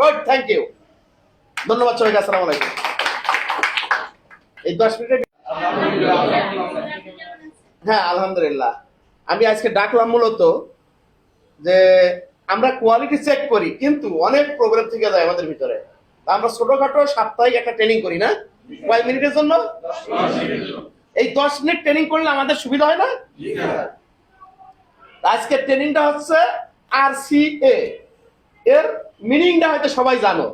Good, thank you, ধন্যবাদ সবাইকে। আসসালামু আলাইকুম। এই 10 মিনিটে হ্যাঁ আলহামদুলিল্লাহ। আমি আজকে ডাকলাম মূলত যে আমরা কোয়ালিটি চেক করি, কিন্তু অনেক প্রবলেম থেকে যায় আমাদের ভিতরে। আমরা ছোটখাটো সাপ্তাহিক একটা ট্রেনিং করি না, কয় মিনিটের জন্য? এই 10 মিনিট ট্রেনিং করলে আমাদের সুবিধা হয় না? আজকে ট্রেনিংটা হচ্ছে RCA। এর মিনিংটা হয়তো সবাই জানো,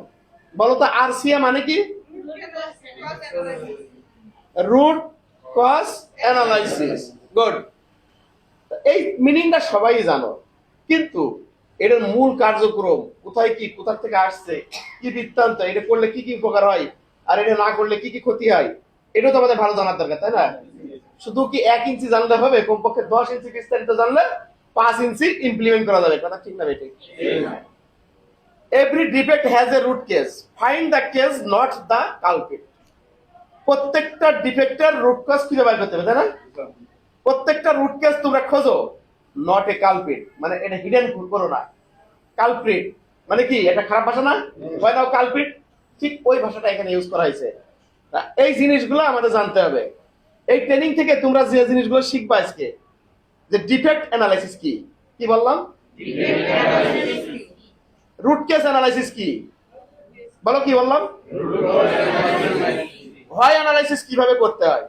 বলো তো RCA মানে কি? Root cause analysis. গুড, এই মিনিংটা সবাই জানো, কিন্তু এটার মূল কার্যক্রম কোথায়, কি কোথা থেকে আসছে, কি বৃত্তান্ত, এটা করলে কি কি উপকার হয় আর এটা না করলে কি কি ক্ষতি হয়, এটা তো আমাদের ভালো জানার দরকার, তাই না? শুধু কি 1 ইঞ্চি জানলে হবে? কমপক্ষে 10 ইঞ্চি বিস্তারিত জানলে 5 ইঞ্চি ইমপ্লিমেন্ট করা যাবে। কথা ঠিক না বেঠিক? Every defect has a root cause, find the cause not the culprit. প্রত্যেকটা ডিফেক্টের রুট কজ খুঁজে বের করতে হবে, তাই না? প্রত্যেকটা রুট কেস তোমরা খোঁজো, নট এ কালপ্রিট, মানে এটা হিডেন ভুল করো না। কালপ্রিট মানে কি? এটা খারাপ ভাষা না? হয় না কালপ্রিট? ঠিক ওই ভাষাটা এখানে ইউজ করা হয়েছে। এই জিনিসগুলো আমাদের জানতে হবে। এই ট্রেনিং থেকে তোমরা যে জিনিসগুলো শিখবা আজকে, যে ডিফেক্ট অ্যানালাইসিস কি, কি বললাম? রুট কেস অ্যানালাইসিস কি, বলো কি বললাম? হয় অ্যানালাইসিস কিভাবে করতে হয়?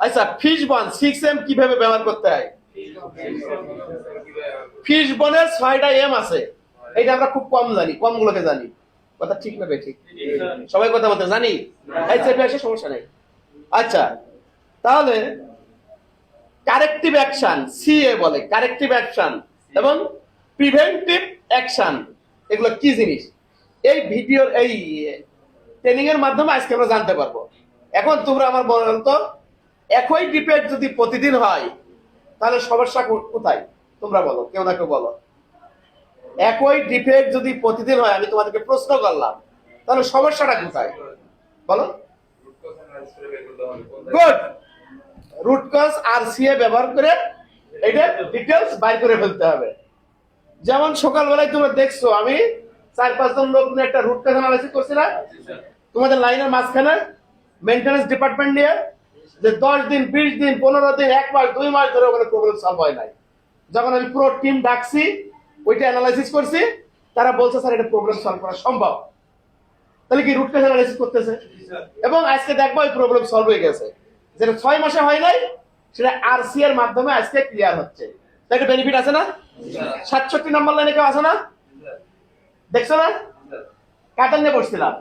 আচ্ছা, ফিশবন 6M কিভাবে ব্যবহার করতে হয়? ফিশবনের 6টা M আছে, এটা আমরা খুব কম জানি, কম গুলোকে জানি। কথা ঠিক না ঠিক? সবাই কথা বলতে জানি, এই চেপে আসে, সমস্যা নেই। আচ্ছা, তাহলে কারেক্টিভ অ্যাকশন CA বলে, কারেক্টিভ অ্যাকশন এবং প্রিভেন্টিভ অ্যাকশন, এগুলো কি জিনিস? এই ভিডিওর এই ট্রেনিং এর মাধ্যমে আজকে আমরা জানতে পারবো। এখন তোমরা আমার বলতো, একই ডিফেক্ট যদি প্রতিদিন হয় তাহলে সমস্যা কোথায়? তোমরা বলো, কেউ না কেউ বলো। একই ডিফেক্ট যদি প্রতিদিন হয়, আমি তোমাদেরকে প্রশ্ন করলাম, তাহলে সমস্যাটা কোথায় বলো? গুড, রুট কজ RCA ব্যবহার করে এটা ডিটেইলস বাইর করে ফেলতে হবে। যেমন সকালবেলায় তোমরা দেখছো আমি 4-5 জন লোক নিয়ে একটা রুট কজ অ্যানালাইসিস করছি না তোমাদের লাইনের মাঝখানে, মেইনটেনেন্স ডিপার্টমেন্ট নিয়ে, যে 10 দিন 20 দিন 15 দিন 1 মাস 2 মাস ধরে ওখানে প্রবলেম সলভ হয় নাই। যখন আমি পুরো টিম ডাকছি, ওইটা অ্যানালাইসিস করছি, তারা বলছে স্যার এটা প্রবলেম সলভ করা সম্ভব। তাহলে কি রুট কজ অ্যানালাইসিস করতেছে, এবং আজকে দেখবো এই প্রবলেম সলভ হয়ে গেছে। যেটা 6 মাসে হয় নাই, সেটা RCA এর মাধ্যমে আজকে ক্লিয়ার হচ্ছে। তাকে বেনিফিট আছে না? 67 নম্বর লাইনে কেউ আছে না? দেখছো না? কাটা নিয়ে বসছিলাম,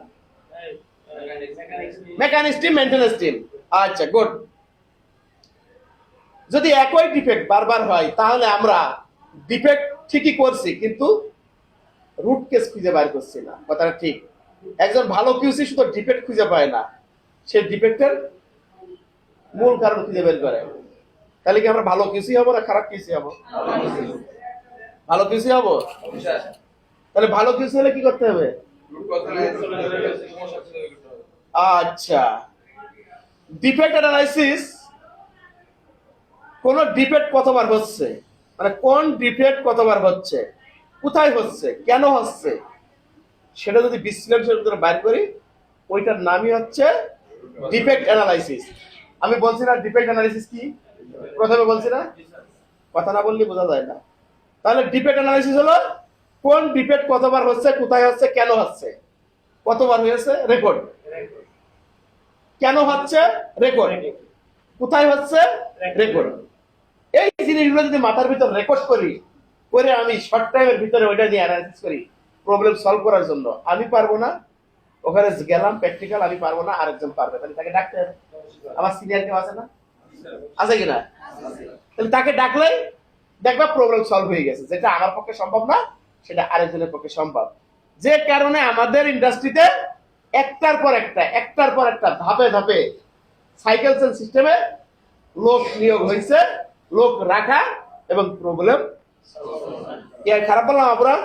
মেকানিক্স টিম, মেইনটেনেন্স টিম। আচ্ছা, গুড। যদি একই ডিফেক্ট বারবার হয়, তাহলে আমরা ডিফেক্ট ঠিকই করছি, কিন্তু রুট কেস খুঁজে বের করছি না। কথাটা ঠিক? একজন ভালো কিউসি শুধু ডিফেক্ট খুঁজে পায় না, সে ডিফেক্টের মূল কারণ খুঁজে বের করে। তাহলে কি আমরা ভালো কিউসি হবো না খারাপ কিউসি হবো? ভালো কিউসি হবো। তাহলে ভালো কিউসি হলে কি করতে হবে? আচ্ছা, ডিফেক্ট অ্যানালাইসিস, কোন ডিফেক্ট কতবার হচ্ছে, মানে কোন ডিফেক্ট কতবার হচ্ছে, কোথায় হচ্ছে, কেন হচ্ছে, সেটা যদি বিশ্লেষণ করে বাইর করি, ওইটার নামই হচ্ছে ডিফেক্ট অ্যানালাইসিস। আমি বলছি না ডিফেক্ট অ্যানালাইসিস কি? প্রথমে বলছি না? কথা না বললে বোঝা যায় না। তাহলে ডিফেক্ট অ্যানালাইসিস হলো কোন ডিফেক্ট কতবার হচ্ছে, কোথায় হচ্ছে, কেন হচ্ছে। কতবার হয়েছে রেকর্ড, কেন হচ্ছে রেকর্ড, কোথায় হচ্ছে রেকর্ড। এই জিনিসগুলো যদি মাথার ভিতর রেকর্ড করি, করে আমি শর্ট টাইমের ভিতরে ওইটা নিয়ে অ্যানালাইসিস করি প্রবলেম সলভ করার জন্য, আমি পারবো না, ওখানে গেলাম প্র্যাকটিক্যাল, আমি পারবো না, আরেকজন পারবে, তাহলে তাকে ডাকতে হবে। আমার সিনিয়র কেউ আছে না? আছে কিনা? তাহলে তাকে ডাকলেই দেখবা প্রবলেম সলভ হয়ে গেছে। যেটা আমার পক্ষে সম্ভব না, সেটা আরেকজনের পক্ষে সম্ভব। যে কারণে আমাদের ইন্ডাস্ট্রিতে একটার পর একটা ধাপে ধাপে সাইকেল সেল সিস্টেমে লোক নিয়োগ হয়েছে, লোক রাখা এবং প্রবলেম। খারাপ বললাম আপনারা?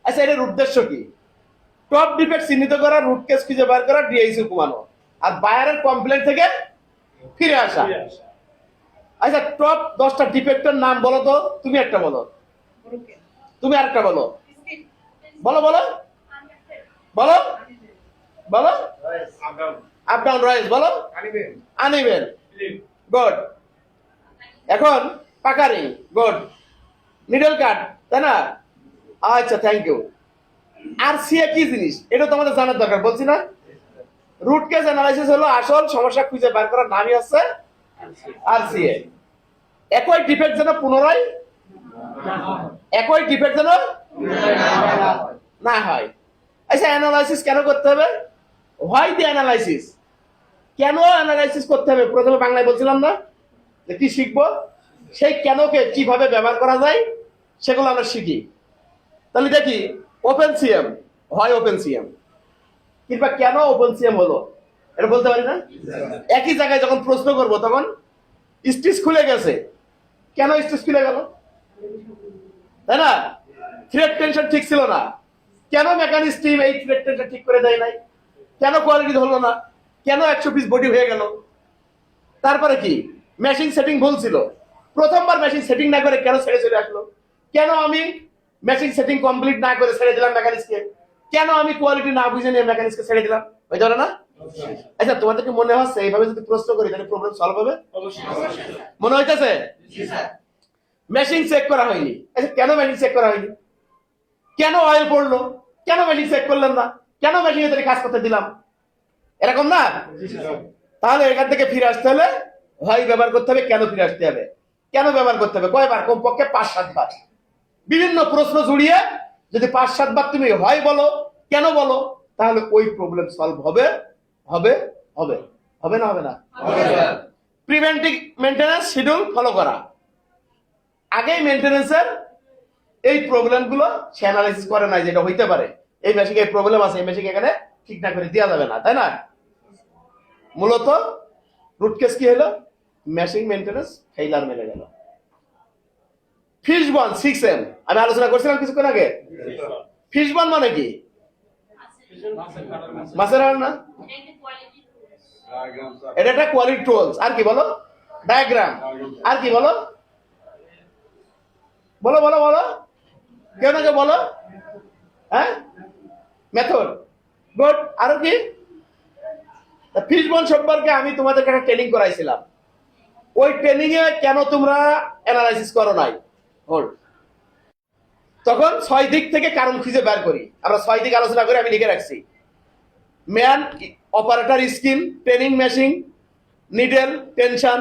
আচ্ছা, এটার উদ্দেশ্য কি? টপ ডিফেক্ট চিহ্নিত করা, রুট কেস খুঁজে বের করা, ডিআইসি কমানো, আর বায়ারের কমপ্লেন থেকে ফিরে আসা। আচ্ছা, টপ 10টা ডিফেক্টের নাম বলো তো, তুমি একটা বলো। তুমি আরেকটা বলো, বলো বলো বলো বলো। আপ ডাউন রয়েস বলো। আনিবেন, গুড। এখন পাকারিং, গুড। নিডল কাট, তাই না? আচ্ছা, থ্যাংক ইউ। আর সিএ কি জিনিস এটা তোমাদের জানার দরকার, বলছি না? রুট কেস অ্যানালাইসিস হলো আসল সমস্যা খুঁজে বের করার নামই হচ্ছে আরসিএ। একই ডিফেক্ট যেন পুনরায় না হয়। আচ্ছা, অ্যানালাইসিস কেন করতে হবে? হোয়াই দি অ্যানালাইসিস, কেন অ্যানালাইসিস করতে হবে? প্রথমে বাংলায় বলছিলাম না যে কি শিখবো, সেই কেনকে কিভাবে ব্যবহার করা যায় সেগুলো আমরা শিখি। তাহলে দেখি ওপেন সিএম, হয় ওপেন সিএম, কিংবা কেন ওপেন সিএম হলো এটা বলতে পারি না? একই জায়গায় যখন প্রশ্ন করব তখন স্টিচ খুলে গেছে, কেন স্টিচ খুলে গেল, তাই না? থ্রেড টেনশন ঠিক ছিল না, কেন মেকানিক্স টিম এই থ্রেড টেনশন ঠিক করে দেয় নাই, কেন কোয়ালিটি ধরলো না, কেন 100 পিস বডি হয়ে গেল। তারপরে কি মেশিন সেটিং ভুল ছিল, প্রথমবার মেশিন সেটিং না করে কেন ছেড়ে চলে আসলো, কেন আমি মেশিন সেটিং কমপ্লিট না করে ছেড়ে দিলাম মেকানিক্সকে, কেন আমি কোয়ালিটি না বুঝে নিয়ে মেকানিক্সকে ছেড়ে দিলাম, হয়ে যাবে না? আচ্ছা, তোমাদেরকে মনে হচ্ছে এইভাবে যদি প্রশ্ন করি তাহলে প্রবলেম সলভ হবে? মনে হইতেছে? মেশিন চেক করা হয়নি। আচ্ছা, কেন মেশিন চেক করা হয়নি, কেন অয়েল পড়লো, কেন মেশিন চেক করলেন না, কেন মেশিনে তাহলে কাজ করতে দিলাম, এরকম না? তাহলে এখান থেকে ফিরে আসতে হলে হয় ব্যবহার করতে হবে, কেন ফিরে আসতে হবে, কেন ব্যবহার করতে হবে কয়বার, কমপক্ষে 5-7 বার। বিভিন্ন প্রশ্ন জুড়িয়ে যদি 5-7 বার তুমি হয় বলো, কেন বলো, তাহলে ওই প্রবলেম সলভ হবে হবে হবে হবে না? হবে না? প্রিভেন্টিভ মেইনটেনেন্স শিডিউল ফলো করা, আগেই মেইনটেনেন্সের এই প্রবলেমগুলো সে অ্যানালাইসিস করে নাই, যেটা হইতে পারে এই মেশিনে এই প্রবলেম আছে, এই মেশিন এখানে ঠিক না করে দেওয়া যাবে না, তাই না? মূলত রুট কেস কি হলো, মেশিন মেইনটেনেন্স ফেইলার মেনে গেল। ফিশবন 6M আমি আলোচনা করছিলাম কিছুক্ষণ আগে। ফিশবন মানে কি? মাছের রান্না, এটা একটা কোয়ালিটি টুলস। আর কি বলো? ডায়াগ্রাম। আর কি বলো বলো বলো বলো, কেউ না কেউ বলো। হ্যাঁ, মেথড, গুড। আরো কি? ফিশবন সম্পর্কে আমি তোমাদেরকে একটা ট্রেনিং করাইছিলাম, ওই ট্রেনিং এ কেন তোমরা অ্যানালাইসিস করো নাই, হোল্ড। তখন 6 দিক থেকে কারণ খুঁজে বের করি, আমরা 6 দিক আলোচনা করে আমি লিখে রাখছি। Man operator skill, training machine, needle, tension,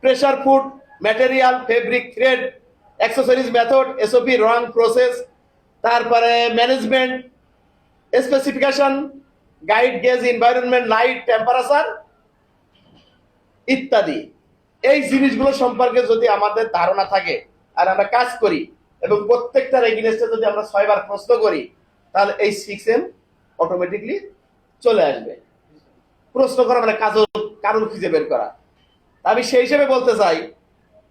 presser foot, material, fabric, thread, accessories, method, SOP, রং, প্রসেস, তারপরে management, specification, guide, gauge, environment, light, temperature ইত্যাদি। এই জিনিসগুলো সম্পর্কে যদি আমাদের ধারণা থাকে আর আমরা কাজ করি এবং প্রত্যেকটার এগেইনস্টে যদি আমরা 6 বার প্রশ্ন করি, তাহলে এই 6M অটোমেটিকলি চলে আসবে। প্রশ্ন করা মানে কারণ খুঁজে বের করা। আমি সেই হিসেবে বলতে চাই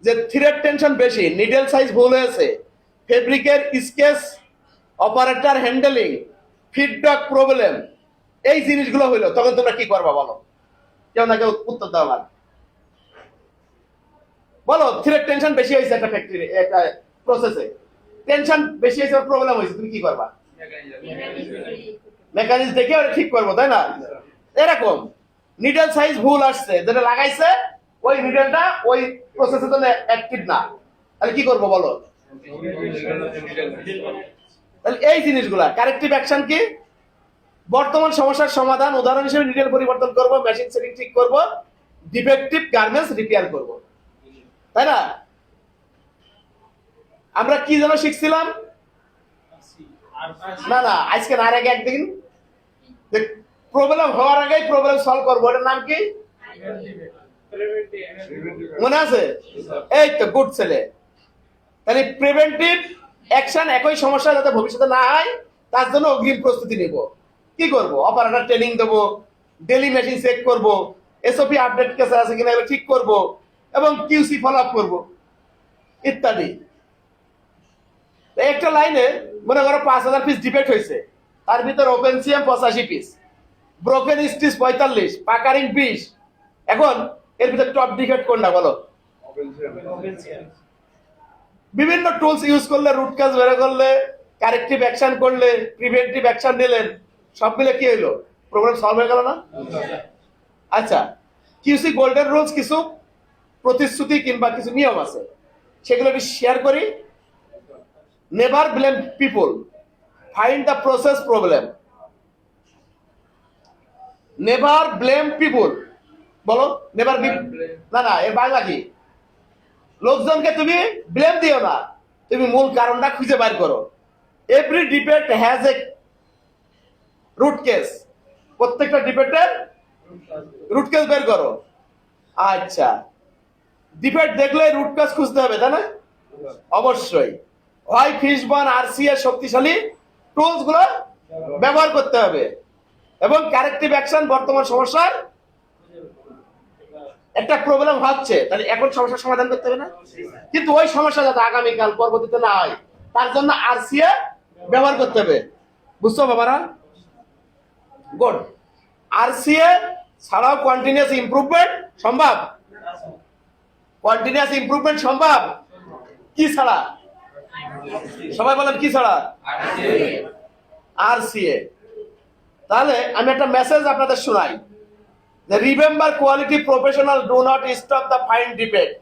যে থ্রেড টেনশন বেশি, নিডল সাইজ ভুল হয়েছে, ফেব্রিকের sketch, operator handling, feedback problem, এই জিনিসগুলো হইলো, তখন তোমরা কি করবা বলো? কেউ না কেউ উত্তর দাও আমার, বলো। থ্রেড টেনশন বেশি হয়েছে একটা ফ্যাক্টরি, একটা প্রসেসে টেনশন বেশি হয়েছে, প্রবলেম হয়েছে, তুমি কি করবা? মেকানিজম দেখে ওটা ঠিক করবো, তাই না? এরকম নিডল সাইজ ভুল আসছে, যেটা লাগাইছে ওই নিডলটা ওই প্রসেসের জন্য অ্যাক্টিভ না, তাহলে কি করবো বলো? তাহলে এই জিনিসগুলা কারেক্টিভ অ্যাকশন কি? বর্তমান সমস্যার সমাধান, উদাহরণ হিসেবে নিডল পরিবর্তন করব, মেশিন সেটিং ঠিক করব, ডিফেক্টিভ গার্মেন্টস রিপেয়ার করব, তাই না? আমরা কি যেন শিখছিলাম, না না আজকে না, আগে একদিন প্রবলেম হওয়ার আগেই প্রবলেম সলভ করবো, এটার নাম কি মনে আছে? এই তো গুড ছেলে। তাহলে প্রিভেন্টিভ অ্যাকশন, একই সমস্যা যাতে ভবিষ্যতে না হয় তার জন্য অগ্রিম প্রস্তুতি নেব। কি করব? অপারেটর ট্রেনিং দেবো, ডেইলি মেশিন চেক করব, এসওপি আপডেট কেসে আছে কিনা ঠিক করব, এবং কিউসি ফলো আপ করবো ইত্যাদি। একটা লাইনে মনে করো 5000 পিস ডিফেক্ট হয়েছে, তার ভিতর open CM 85 piece, broken stitch 45, puckering 20। এখন এর ভিতর টপ ডিফেক্ট কোনটা বলো? বিভিন্ন টুলস ইউজ করলে, রুট কাজ বের করলে, কারেক্টিভ অ্যাকশন করলে, প্রিভেন্টিভ অ্যাকশন নিলেন, সব মিলে কি হইলো? প্রবলেম সলভ হয়ে গেল না? আচ্ছা, কিউসি গোল্ডেন রুলস, কিছু প্রতিশ্রুতি কিংবা কিছু নিয়ম আছে, সেগুলো একটু শেয়ার করি। Never blame people, find the process problem. Never blame people, বলো। নেভার না না, এর বাংলা কি? লোকজনকে তুমি ব্লেম দিও না, তুমি মূল কারণটা খুঁজে বের করো। Every debate has a root cause, প্রত্যেকটা ডিবেটের রুট কেস বের করো। আচ্ছা, ডিবেট দেখলে রুট কেস খুঁজতে হবে, তাই না? অবশ্যই। হয় ফিশবন আরসি এর শক্তিশালী টুলস গুলো ব্যবহার করতে হবে, এবং কারেক্টিভ অ্যাকশন বর্তমান সমস্যার একটা প্রবলেম হচ্ছে, তাহলে এখন সমস্যার সমাধান করতে হবে না? কিন্তু ওই সমস্যা যাতে আগামীকাল পরবর্তীতে না হয়, তার জন্য আরসিএ ব্যবহার করতে হবে। বুঝছো বাবারা? গুড। আরসিএ ছাড়াও কন্টিনিউয়াস ইমপ্রুভমেন্ট সম্ভব। কন্টিনিউয়াস ইমপ্রুভমেন্ট সম্ভব কি ছাড়া? সবাই বলেন কি ছাড়া? আরসিএ। তাহলে আমি একটা মেসেজ আপনাদের শোনাই। Remember, quality professional do not stop the fine debate.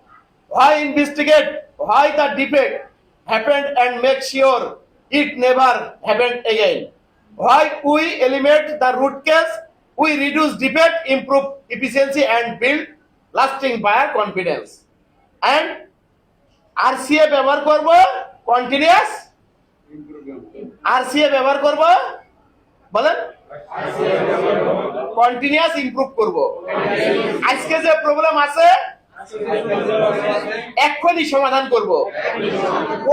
Why investigate why the debate happened and make sure it never happened again. Why we eliminate the root cause, we reduce debate, improve efficiency and build lasting buyer confidence. And RCA ব্যবহার করব continuous, RCA ব্যবহার করব, বলেন continuous improve করব। আজকে যে problem আছে এক্ষুনি সমাধান করব,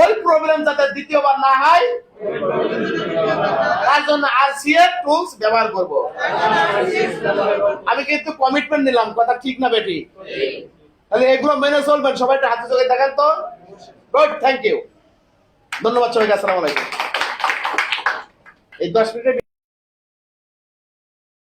ওই প্রবলেম যাতে দ্বিতীয়বার না হয় তার জন্য আরসিএ টুলস ব্যবহার করব। আমি কিন্তু কমিটমেন্ট নিলাম, কথা ঠিক না বেটি? তাহলে এগুলো মেনে চলবেন। সবাই একটা হাতে চোখে দেখেন তো। গুড, থ্যাংক ইউ, ধন্যবাদ সবাইকে। আসসালামু আলাইকুম। এই 10 মিনিটের